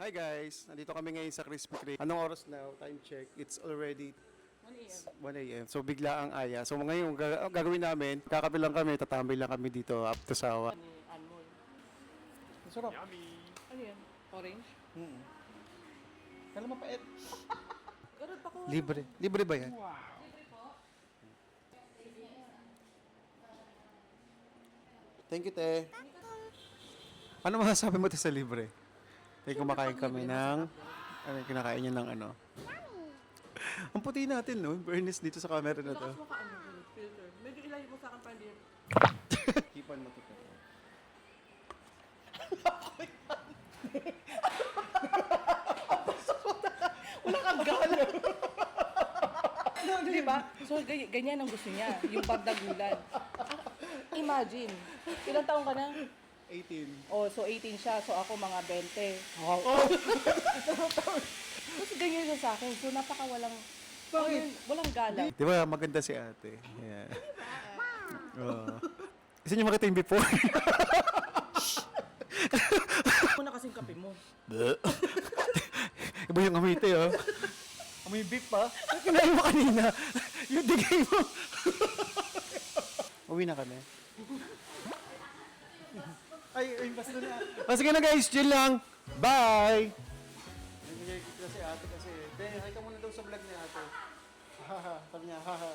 Hi guys! Nandito kami ngayon sa Krispy Kreme. Anong oras now? Time check. It's already 1 a.m. 1 a.m. So bigla ang aya. So ngayon, gagawin namin, kakape lang kami, tatambay lang kami dito up to sawa. Ni Anmol. Masarap. Ano yan? Orange? Alam mo pa, Ganun pa ko. libre. Libre ba yan? Thank you, te. Ano masasabi mo te sa libre? Te, kumakain kami ng... Ano, kinakain niya ng ano? Ang puti natin, no? Fairness dito sa camera na to. Lakas mo ka ano, filter. Medyo ilayo mo sa akin pa hindi. Kipan mo to. Wala kang gana. Di ba? So, ganyan ang gusto niya. Yung bardagulan. Imagine. Ilang taong ka na? 18. Oh, so 18 siya. So ako mga 20. Wow. Tapos ganyan siya sa akin. So napakawalang... Bakit? Walang gala. Di ba maganda si ate? Yeah. Gusto niyo makita yung before? Muna kasing kape mo. Iba yung amoy ito, oh. Amoy beef pa? Kinain mo kanina. Yung digay mo. Uwi na kami. Ay, basta na. Sige na guys, chill lang. Bye! Nagigay kita si ate kasi. Nakita mo na daw sa vlog ni ate. Haha, sabi niya, haha.